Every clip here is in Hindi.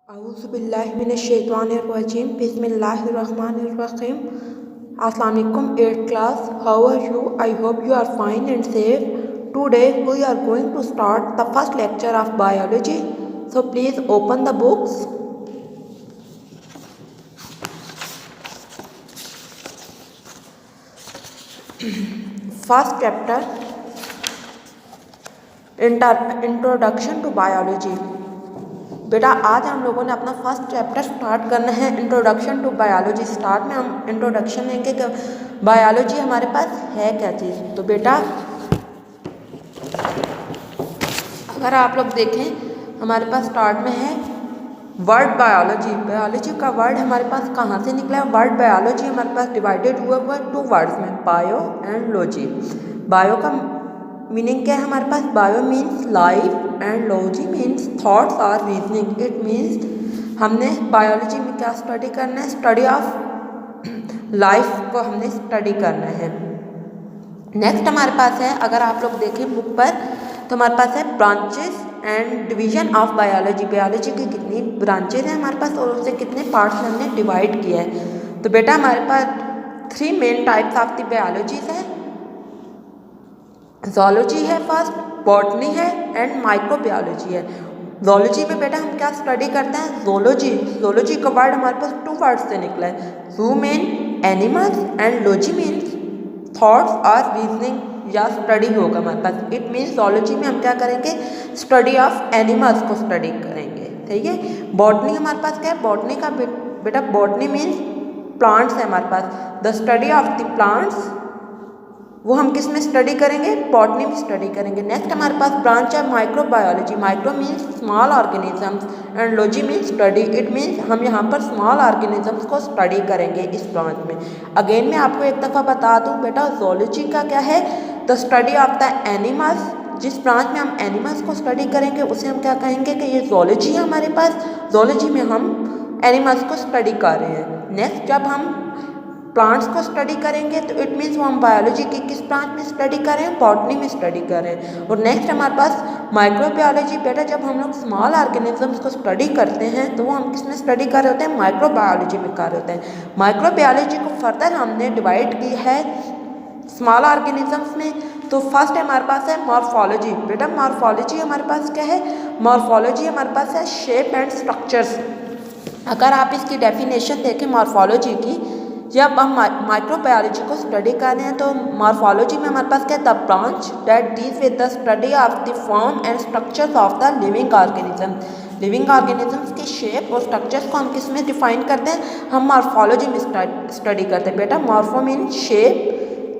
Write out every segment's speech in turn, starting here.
Auzubillahiminash-shaytanir-rajim. Bismillahir-rahmanir-rahim. Assalamu alaikum, 8th class. How are you? I hope you are fine and safe. Today we are going to start the first lecture of biology. So please open the books. First chapter, Introduction to Biology. बेटा आज हम लोगों ने अपना फर्स्ट चैप्टर स्टार्ट करना है, इंट्रोडक्शन टू बायोलॉजी। स्टार्ट में हम इंट्रोडक्शन लेंगे कि बायोलॉजी हमारे पास है क्या चीज़। तो बेटा अगर आप लोग देखें हमारे पास स्टार्ट में है वर्ड बायोलॉजी। बायोलॉजी का वर्ड हमारे पास कहाँ से निकला है? वर्ड बायोलॉजी हमारे पास डिवाइडेड हुआ है टू वर्ड्स में, बायो एंड लॉजी। बायो का मीनिंग क्या है हमारे पास? Bio means life and logy means thoughts और रीजनिंग। इट मीन्स हमने बायोलॉजी में क्या स्टडी करना है? स्टडी ऑफ लाइफ को हमने स्टडी करना है। नेक्स्ट हमारे पास है, अगर आप लोग देखें बुक पर तो हमारे पास है branches and division of biology. Biology की कितनी ब्रांचेज हैं हमारे पास और उससे कितने पार्ट्स हमने डिवाइड किया है। तो बेटा हमारे पास 3 मेन टाइप्स ऑफ द बायोलॉजीज है। ज़ूलॉजी है फर्स्ट, बॉटनी है एंड माइक्रोबायोलॉजी है। ज़ूलॉजी में बेटा हम क्या स्टडी करते हैं? ज़ूलॉजी। ज़ूलॉजी का वर्ड हमारे पास 2 वर्ड से निकला है। Zoo mean animals and logy means thoughts और रीजनिंग या स्टडी होगा हमारे पास। इट मीन्स ज़ूलॉजी में हम क्या करेंगे? स्टडी ऑफ एनिमल्स को स्टडी करेंगे, ठीक है। बॉटनी हमारे पास क्या है? बॉटनी का बेटा बॉटनी मीन्स प्लांट्स है हमारे पास। The study of the plants वो हम किस में स्टडी करेंगे? बॉटनी में स्टडी करेंगे। नेक्स्ट हमारे पास ब्रांच है microbiology. Micro means small organisms and logy means study. It means हम यहाँ पर स्मॉल ऑर्गेनिजम्स को स्टडी करेंगे इस ब्रांच में। अगेन मैं आपको एक दफ़ा बता दूँ बेटा, ज़ूलॉजी का क्या है? The study of the animals. जिस ब्रांच में हम एनिमल्स को स्टडी करेंगे उसे हम क्या कहेंगे कि ये ज़ूलॉजी है हमारे पास। ज़ूलॉजी में हम एनिमल्स को स्टडी कर रहे हैं। नेक्स्ट जब हम प्लांट्स को स्टडी करेंगे तो इट मीन्स वो हम बायोलॉजी की किस ब्रांच में स्टडी कर रहे हैं? बॉटनी में स्टडी कर रहे हैं। और नेक्स्ट हमारे पास माइक्रोबायोलॉजी। बेटा जब हम लोग स्मॉल ऑर्गेनिजम्स को स्टडी करते हैं तो वो हम किस में स्टडी कर रहे होते हैं? माइक्रोबायोलॉजी में कर रहे होते हैं। माइक्रोबायोलॉजी को फर्दर हमने डिवाइड की है स्मॉल ऑर्गेनिजम्स में। तो फर्स्ट हमारे पास है मॉर्फोलॉजी। बेटा मॉर्फोलॉजी हमारे पास क्या है? मॉर्फोलॉजी हमारे पास है शेप एंड स्ट्रक्चर्स। अगर आप इसकी डेफिनेशन देखें मॉर्फोलॉजी की, जब हम माइक्रोबायोलॉजी को स्टडी कर रहे हैं तो मॉर्फोलॉजी में हमारे पास क्या है? The branch that deals with the study of the form and structures of the living organism. Living organisms के शेप और स्ट्रक्चर्स को हम किस में डिफाइन करते हैं? हम मॉर्फोलॉजी में स्टडी करते हैं। बेटा morpho mean shape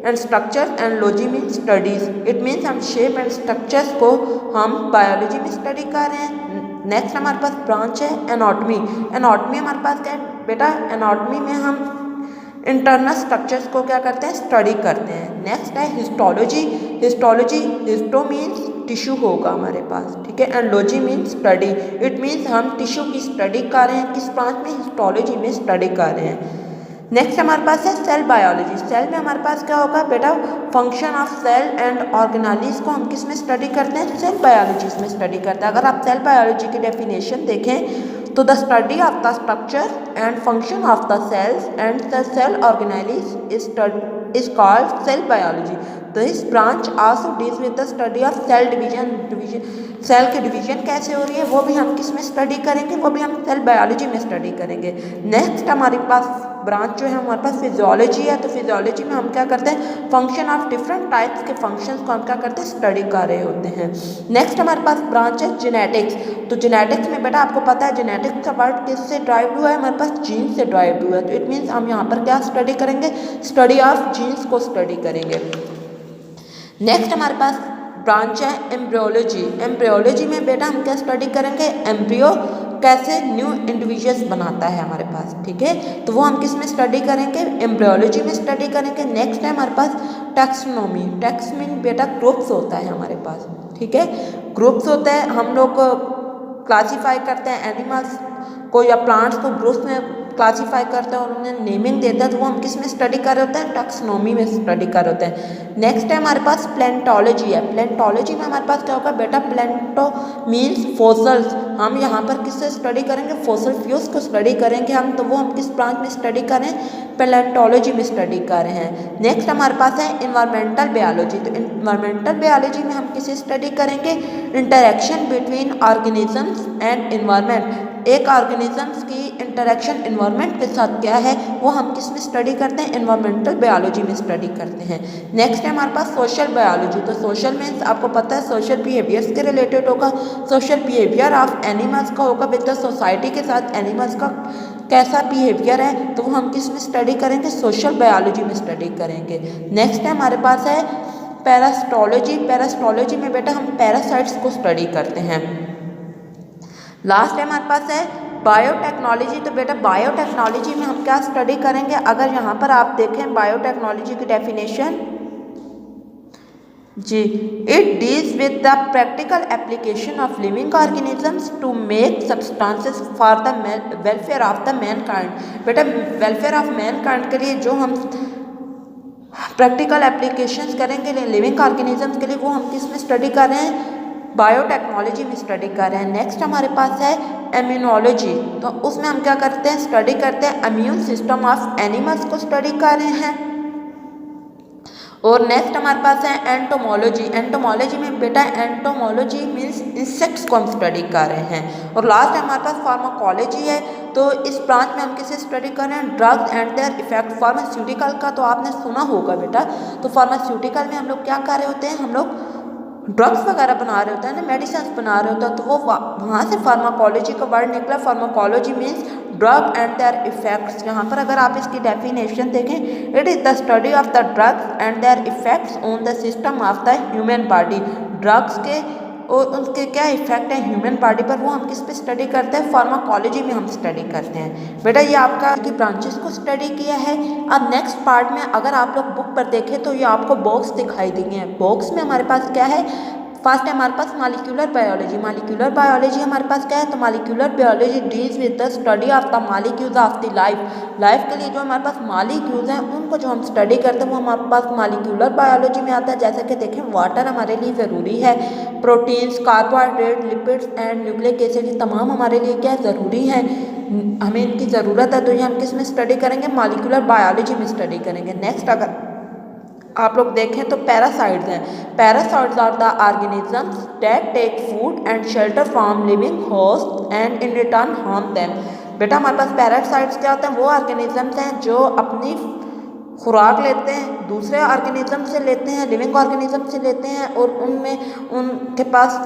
and structure and logy mean studies. It means हम शेप एंड स्ट्रक्चर्स को हम बायोलॉजी में स्टडी कर रहे हैं। नेक्स्ट हमारे पास ब्रांच है एनाटॉमी। एनाटॉमी हमारे पास क्या है? बेटा एनाटॉमी में हम इंटरनल स्ट्रक्चर्स को क्या करते हैं? स्टडी करते हैं। नेक्स्ट है histology. Histology histo means tissue होगा हमारे पास, ठीक है। And logy means study. It means हम टिश्यू की स्टडी कर रहे हैं। किस ब्रांच में? हिस्टोलॉजी में स्टडी कर रहे हैं। नेक्स्ट हमारे पास है सेल बायोलॉजी। सेल में हमारे पास क्या होगा बेटा? Function of cell and organise को हम किस में स्टडी करते हैं? सेल बायोलॉजी में स्टडी करते हैं। अगर आप सेल बायोलॉजी की डेफिनेशन देखें तो the study of the structure and function of the cells and the cell organise is called cell biology. तो इस branch also deals with the study of cell division. Cell की डिवीजन कैसे हो रही है वो भी हम किस में स्टडी करेंगे? वो भी हम सेल बायोलॉजी में स्टडी करेंगे। नेक्स्ट हमारे पास ब्रांच जो है हमारे पास फिजियोलॉजी है। तो फिजियोलॉजी में हम क्या करते हैं? फंक्शन ऑफ डिफरेंट टाइप्स के फंक्शंस को हम क्या करते हैं? स्टडी कर रहे होते हैं। नेक्स्ट हमारे पास ब्रांच है जेनेटिक्स। तो जेनेटिक्स में बेटा आपको पता है जेनेटिक्स का वर्ड किससे ड्राइव हुआ है? हमारे पास जीन से ड्राइव हुआ है। तो इट मीन्स हम यहाँ पर क्या स्टडी करेंगे? स्टडी ऑफ जीन्स को स्टडी करेंगे। नेक्स्ट हमारे पास ब्रांच है एम्ब्रियोलॉजी। एम्ब्रियोलॉजी में बेटा हम क्या स्टडी करेंगे? एम्ब्रियो कैसे न्यू इंडिविजुअल्स बनाता है हमारे पास, ठीक है। तो वो हम किस में स्टडी करेंगे? एम्ब्रियोलॉजी में स्टडी करेंगे। नेक्स्ट है हमारे पास टैक्सोनॉमी। टैक्सोनॉमी बेटा ग्रुप्स होता है हमारे पास, ठीक है। ग्रुप्स होते हैं, हम लोग क्लासीफाई करते हैं एनिमल्स को या प्लांट्स को ग्रुप्स में क्लासीफाई करते हैं और उन्हें नेमिंग देते हैं। तो वो हम किस में स्टडी कर रहे होते हैं? टैक्सोनॉमी में स्टडी कर रहे होते हैं। नेक्स्ट है हमारे पास प्लेंटोलॉजी है। प्लेंटोलॉजी में हमारे पास क्या होगा बेटा? प्लेंटो मीन्स फॉसल्स। हम यहाँ पर किससे स्टडी करेंगे, फॉसिल फ्यूल्स को स्टडी करेंगे हम। तो वो हम किस ब्रांच में स्टडी करें, पैलेंटोलॉजी में स्टडी कर रहे हैं। नेक्स्ट हमारे पास है इन्वायरमेंटल बायोलॉजी। तो इन्वायरमेंटल बायोलॉजी में हम किसे स्टडी करेंगे, interaction between organisms and environment. एक ऑर्गेनिजम्स की इंटरेक्शन इन्वायरमेंट के साथ क्या है वो हम किस में स्टडी करते हैं, इन्वायरमेंटल बायोलॉजी में स्टडी करते हैं। नेक्स्ट है हमारे पास सोशल बायोलॉजी। तो सोशल मीन्स आपको पता है सोशल बिहेवियर्स के रिलेटेड होगा, सोशल बिहेवियर ऑफ एनिमल्स का होगा, विद द सोसाइटी के साथ एनिमल्स का कैसा बिहेवियर है, तो वो हम किस में स्टडी करेंगे, सोशल बायोलॉजी में स्टडी करेंगे। नेक्स्ट है हमारे पास है पैरास्टोलॉजी। पैरास्टोलॉजी में बेटा हम पैरासाइट्स को स्टडी करते हैं। लास्ट है हमारे पास है बायोटेक्नोलॉजी। तो बेटा बायोटेक्नोलॉजी में हम क्या स्टडी करेंगे, अगर यहाँ पर आप देखें बायोटेक्नोलॉजी की डेफिनेशन जी, it deals with the practical application of living organisms to make substances for the welfare of the mankind. बेटा वेलफेयर ऑफ मैनकाइंड के लिए जो हम प्रैक्टिकल एप्लीकेशंस करेंगे लिविंग ऑर्गेनिजम्स के लिए, वो हम किस में स्टडी कर रहे हैं, बायोटेक्नोलॉजी में स्टडी कर रहे हैं। नेक्स्ट हमारे पास है इम्यूनोलॉजी। तो उसमें हम क्या करते हैं, स्टडी करते हैं इम्यून सिस्टम ऑफ एनिमल्स को स्टडी कर रहे हैं। और नेक्स्ट हमारे पास है एंटोमोलॉजी। एंटोमोलॉजी में बेटा एंटोमोलॉजी मीन्स इंसेक्ट्स को हम स्टडी कर रहे हैं। और लास्ट हमारे पास फार्माकोलॉजी है। तो इस ब्रांच में हम किसे स्टडी कर रहे हैं, drugs and their effect. Pharmaceutical का तो आपने सुना होगा बेटा। तो फार्मास्यूटिकल में हम लोग क्या कर रहे होते हैं, हम लोग ड्रग्स वगैरह बना रहे होते हैं ना, मेडिसिन बना रहे होते हैं। तो वो वहाँ से फार्माकोलॉजी का वर्ड निकला। Pharmacology means drug and there effects. यहाँ पर अगर आप इसकी डेफिनेशन देखें, it is the study of the drugs and there effects on the system of the human body. Drugs के और उनके क्या इफेक्ट है ह्यूमन बॉडी पर, वो हम किस पे स्टडी करते हैं, फार्माकोलॉजी में हम स्टडी करते हैं। बेटा ये आपका की ब्रांचेस को स्टडी किया है। अब नेक्स्ट पार्ट में अगर आप लोग बुक पर देखें तो ये आपको बॉक्स दिखाई देंगे। बॉक्स में हमारे पास क्या है, फर्स्ट है हमारे पास मॉलिक्यूलर बायोलॉजी। मॉलिक्यूलर बायोलॉजी हमारे पास क्या है, तो molecular biology deals with the study of the molecules of the life. Life के लिए जो हमारे पास मॉलिक्यूल्स हैं उनको जो हम स्टडी करते हैं वो हमारे पास मॉलिक्यूलर बायोलॉजी में आता है। जैसे कि देखें वाटर हमारे लिए ज़रूरी है, proteins, carbohydrate, lipids and nucleic acid तमाम हमारे लिए क्या ज़रूरी है, हमें इनकी ज़रूरत है। तो ये हम किस में स्टडी करेंगे, मॉलिक्यूलर बायोलॉजी में स्टडी करेंगे। नेक्स्ट अगर आप लोग देखें तो पैरासाइट्स हैं। Parasites are the organisms that take food and shelter from living host and in return harm them. बेटा हमारे पास पैरासाइट्स क्या होते हैं, वो ऑर्गेनिजम्स हैं जो अपनी खुराक लेते हैं, दूसरे ऑर्गेनिज्म से लेते हैं, लिविंग ऑर्गेनिज्म से लेते हैं और उनमें उनके पास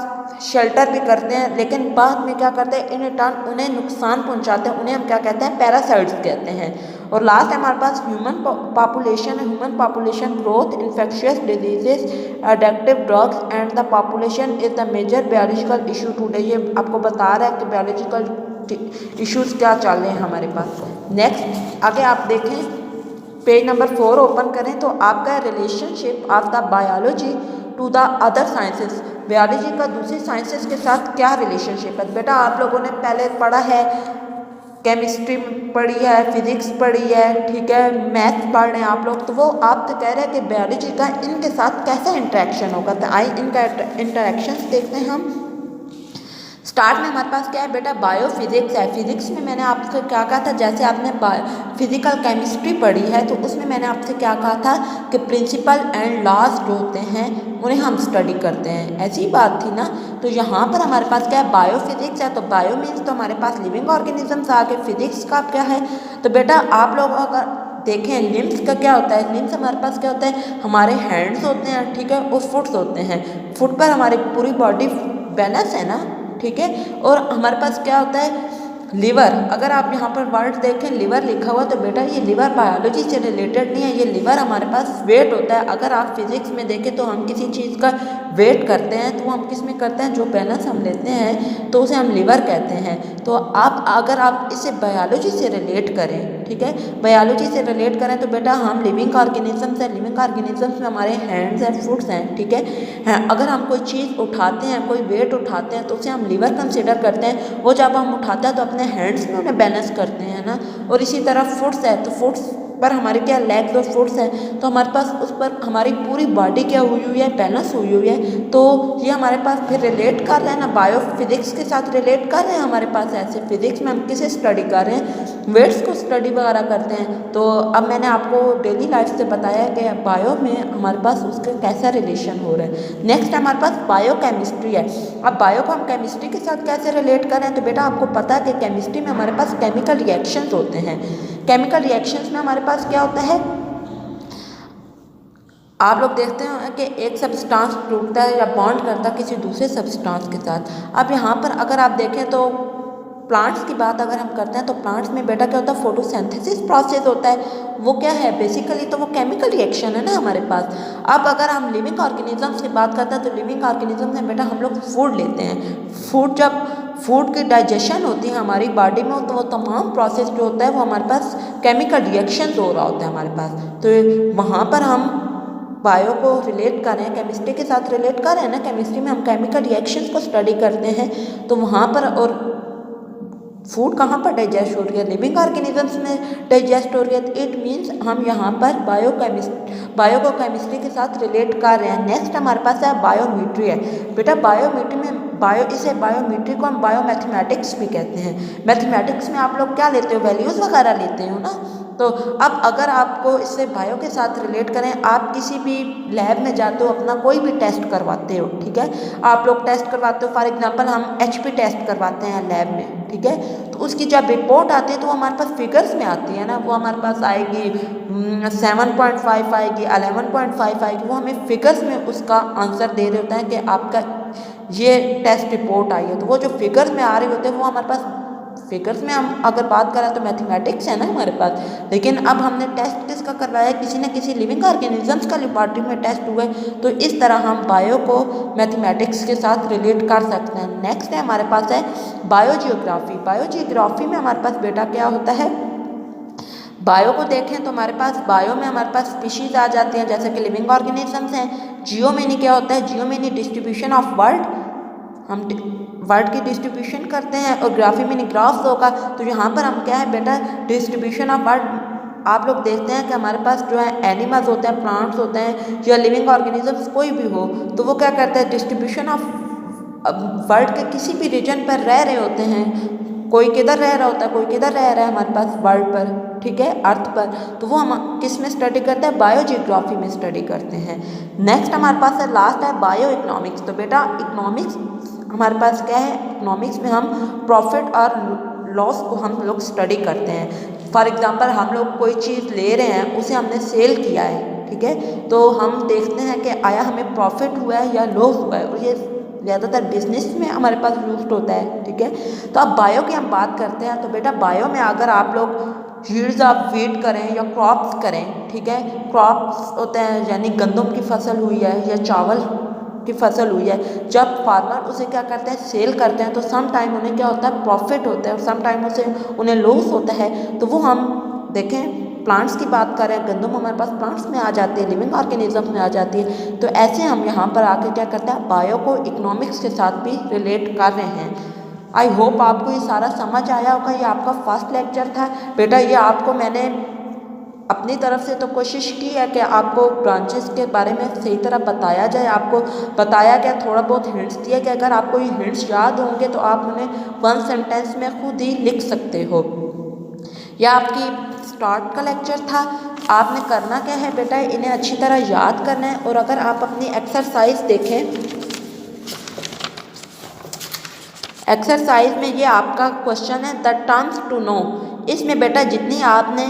शेल्टर भी करते हैं, लेकिन बाद में क्या करते हैं, इन रिटर्न उन्हें नुकसान पहुंचाते हैं। उन्हें हम क्या कहते हैं, पैरासाइट्स कहते हैं। और लास्ट है हमारे पास human population. Human population growth, infectious diseases, addictive drugs and the population is the major biological issue today. ये आपको बता रहा है कि बायोलॉजिकल इश्यूज क्या चल रहे हैं हमारे पास। नेक्स्ट आगे आप देखें, पेज नंबर 4 ओपन करें तो आपका relationship of the biology to the other sciences. Biology का दूसरी साइंसेस के साथ क्या रिलेशनशिप है। बेटा आप लोगों ने पहले पढ़ा है, केमिस्ट्री पढ़ी है, फिजिक्स पढ़ी है, ठीक है, मैथ पढ़ रहे हैं आप लोग, तो वो आप तो कह रहे हैं कि बायोलॉजी का इनके साथ कैसा इंटरेक्शन होगा। तो आइए इनका इंटरेक्शंस देखते हैं हम। स्टार्ट में हमारे पास क्या है बेटा, बायोफिजिक्स है। फिजिक्स में मैंने आपसे क्या कहा था, जैसे आपने फिजिकल केमिस्ट्री पढ़ी है तो उसमें मैंने आपसे क्या कहा था कि प्रिंसिपल एंड लॉज जो होते हैं उन्हें हम स्टडी करते हैं, ऐसी बात थी ना। तो यहाँ पर हमारे पास क्या है, बायोफिजिक्स है। तो बायो मीन्स तो हमारे पास लिविंग ऑर्गेनिजम्स आ गए। फिजिक्स का क्या है, तो बेटा आप लोग अगर देखें लिम्स का क्या होता है, लिम्स हमारे पास क्या होता है, हमारे हैंड्स होते हैं, ठीक है, और फुट्स होते हैं। फुट पर हमारी पूरी बॉडी बैलेंस है ना, ठीक है। और हमारे पास क्या होता है, लिवर। अगर आप यहाँ पर वर्ड देखें लिवर लिखा हुआ, तो बेटा ये लिवर बायोलॉजी से रिलेटेड नहीं है। ये लिवर हमारे पास वेट होता है। अगर आप फिजिक्स में देखें तो हम किसी चीज़ का वेट करते हैं तो हम किस में करते हैं, जो बैलेंस हम लेते हैं तो उसे हम लिवर कहते हैं। तो आप अगर आप इसे बायोलॉजी से रिलेट करें, ठीक है, बायोलॉजी से रिलेट करें तो बेटा हम लिविंग ऑर्गेनिजम्स हैं। लिविंग ऑर्गेनिजम्स में हमारे हैंड्स एंड फुट्स हैं, ठीक है। अगर हम कोई चीज़ उठाते हैं, कोई वेट उठाते हैं तो उसे हम लिवर कंसिडर करते हैं। वो जब हम उठाते हैं तो अपने हैंड्स में उन्हें बैलेंस करते हैं ना। और इसी तरह फुट्स है, तो फुट्स पर हमारे क्या लेग्स और फुट्स हैं, तो हमारे पास उस पर हमारी पूरी बॉडी क्या हुई हुई है, बैलेंस हुई हुई है। तो ये हमारे पास फिर रिलेट कर रहे हैं ना, बायो फिजिक्स के साथ रिलेट कर रहे हैं हमारे पास। ऐसे फिजिक्स में हम किसे स्टडी कर रहे हैं, वेट्स को स्टडी वगैरह करते हैं। तो अब मैंने आपको डेली लाइफ से बताया कि बायो में हमारे पास उसके कैसा रिलेशन हो रहा है। नेक्स्ट हमारे पास बायो केमिस्ट्री है। अब बायो को हम केमिस्ट्री के साथ कैसे रिलेट कर रहे हैं, तो बेटा आपको पता है कि केमिस्ट्री में हमारे पास केमिकल रिएक्शंस होते हैं। केमिकल रिएक्शंस में हमारे पास क्या होता है, आप लोग देखते हैं कि एक सब्सटेंस टूटता है या बॉन्ड करता है किसी दूसरे सब्सटेंस के साथ। अब यहाँ पर अगर आप देखें तो प्लांट्स की बात अगर हम करते हैं तो प्लांट्स में बेटा क्या होता है, फोटोसिंथेसिस प्रोसेस होता है। वो क्या है, बेसिकली तो वो केमिकल रिएक्शन है ना हमारे पास। अब अगर हम लिविंग ऑर्गेनिजम्स की बात करते हैं तो लिविंग ऑर्गेनिज्म में बेटा हम लोग फूड लेते हैं। जब फूड की डाइजेशन होती है हमारी बॉडी में, तो वो तमाम प्रोसेस जो होता है वो हमारे पास केमिकल रिएक्शन हो रहा होता है हमारे पास। तो वहाँ पर हम बायो को रिलेट कर रहे हैं, केमिस्ट्री के साथ रिलेट कर रहे हैं ना। केमिस्ट्री में हम केमिकल रिएक्शंस को स्टडी करते हैं, तो वहाँ पर और फूड कहाँ पर डाइजेस्ट हो रही है, लिविंग ऑर्गेनिजम्स में डाइजेस्ट हो रही है। इट मीन्स हम यहाँ पर बायो को केमिस्ट्री के साथ रिलेट कर रहे हैं। नेक्स्ट हमारे पास है बायोमेट्री है। बेटा बायोमेट्री में बायोमेट्री को हम बायोमैथमेटिक्स भी कहते हैं। मैथमेटिक्स में आप लोग क्या लेते हो, वैल्यूज़ वगैरह लेते हो ना। तो अब अगर आपको इससे बायो के साथ रिलेट करें, आप किसी भी लैब में जाते हो, अपना कोई भी टेस्ट करवाते हो, ठीक है, आप लोग टेस्ट करवाते हो, फॉर एग्जांपल हम HP टेस्ट करवाते हैं लैब में, ठीक है, तो उसकी जब रिपोर्ट आती है तो वो हमारे पास फिगर्स में आती है ना। वो हमारे पास आएगी 7.5 आएगी, 11.5 आएगी। वो हमें फिगर्स में उसका आंसर दे रहे होते हैं कि आपका ये टेस्ट रिपोर्ट आई है। तो वो जो फिगर्स में आ रहे होते हैं वो हमारे पास फिगर्स में, हम अगर बात करें तो मैथमेटिक्स है ना हमारे पास। लेकिन अब हमने टेस्ट किसका करवाया, किसी न किसी लिविंग ऑर्गेनिजम्स का लेबोरेटरी में टेस्ट हुआ है। तो इस तरह हम बायो को मैथमेटिक्स के साथ रिलेट कर सकते हैं। नेक्स्ट है हमारे पास है बायोजियोग्राफी। बायोजियोग्राफी में हमारे पास बेटा क्या होता है, बायो को देखें तो हमारे पास बायो में हमारे पास स्पीशीज आ जाती हैं, जैसे कि लिविंग ऑर्गेनिजम्स हैं। जियो मीनी क्या होता है, जियो मीनी डिस्ट्रीब्यूशन ऑफ वर्ल्ड, हम वर्ड की डिस्ट्रीब्यूशन करते हैं, और ग्राफी मीनी ग्राफ्स होगा। तो यहाँ पर हम क्या है बेटा, डिस्ट्रीब्यूशन ऑफ वर्ड। आप लोग देखते हैं कि हमारे पास जो है एनिमल्स होते हैं, प्लांट्स होते हैं, या लिविंग ऑर्गेनिजम्स कोई भी हो, तो वो क्या करते हैं, डिस्ट्रीब्यूशन ऑफ वर्ल्ड के किसी भी रीजन पर रह रहे होते हैं। कोई किधर रह रहा होता है, कोई किधर रह रहा है हमारे पास वर्ल्ड पर, ठीक है, अर्थ पर। तो वो हम किस में स्टडी करते हैं, बायोजियोग्राफी में स्टडी करते हैं। नेक्स्ट हमारे पास है, लास्ट है बायो इकोनॉमिक्स। तो बेटा इकोनॉमिक्स हमारे पास क्या है, इकोनॉमिक्स में हम प्रॉफिट और लॉस को हम लोग स्टडी करते हैं। फॉर एग्जांपल हम लोग कोई चीज़ ले रहे हैं, उसे हमने सेल किया है, ठीक है, तो हम देखते हैं कि आया हमें प्रॉफिट हुआ है या लॉस हुआ है, और ये ज़्यादातर बिजनेस में हमारे पास यूज होता है, ठीक है। तो अब बायो की हम बात करते हैं, तो बेटा बायो में अगर आप लोग यील्ड्स ऑफ वीट करें या क्रॉप्स करें, ठीक है, क्रॉप्स होते हैं यानी गंदम की फसल हुई है या चावल की फसल हुई है, जब फार्मर उसे क्या करते हैं, सेल करते हैं, तो सम टाइम उन्हें क्या होता है, प्रॉफिट होता है, और सम टाइम उसे उन्हें लॉस होता है। तो वो हम देखें, प्लांट्स की बात करें, गंदम हमारे पास प्लांट्स में आ जाती है, लिविंग ऑर्गेनिजम्स में आ जाती है। तो ऐसे हम यहाँ पर आकर क्या करते हैं, बायो को इकोनॉमिक्स के साथ भी रिलेट कर रहे हैं। आई होप आपको ये सारा समझ आया होगा। ये आपका फर्स्ट लेक्चर था बेटा। ये आपको मैंने अपनी तरफ से तो कोशिश की है कि आपको ब्रांचेस के बारे में सही तरह बताया जाए। आपको बताया गया, थोड़ा बहुत हिंट्स दिया कि अगर आपको ये हिंट्स याद होंगे तो आप उन्हें वन सेंटेंस में खुद ही लिख सकते हो। यह आपकी स्टार्ट का लेक्चर था। आपने करना क्या है बेटा, इन्हें अच्छी तरह याद करना है। और अगर आप अपनी एक्सरसाइज देखें, एक्सरसाइज में ये आपका क्वेश्चन है द टर्म्स टू नो। इसमें बेटा जितनी आपने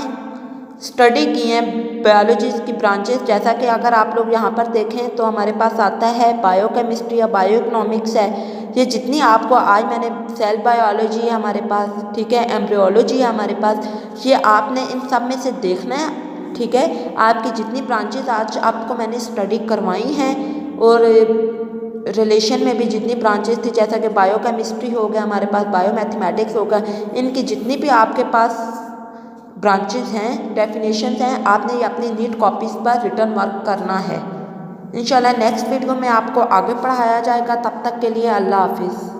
स्टडी की हैं बायोलॉजी की ब्रांचेस, जैसा कि अगर आप लोग यहाँ पर देखें तो हमारे पास आता है बायोकेमिस्ट्री या बायो इकोनॉमिक्स है। ये जितनी आपको आज मैंने, सेल बायोलॉजी है हमारे पास, ठीक है, एम्ब्रियोलॉजी है हमारे पास, ये आपने इन सब में से देखना है, ठीक है। आपकी जितनी ब्रांचेस आज आपको मैंने स्टडी करवाई हैं, और रिलेशन में भी जितनी ब्रांचेस थी, जैसा कि बायोकेमिस्ट्री हो गया हमारे पास, बायोमैथमेटिक्स होगा, इनकी जितनी भी आपके पास ब्रांचेस हैं, डेफिनेशंस हैं, आपने ये अपनी नीट कॉपीज़ पर रिटर्न वर्क करना है। इंशाल्लाह नेक्स्ट वीडियो में आपको आगे पढ़ाया जाएगा। तब तक के लिए अल्लाह हाफिज़।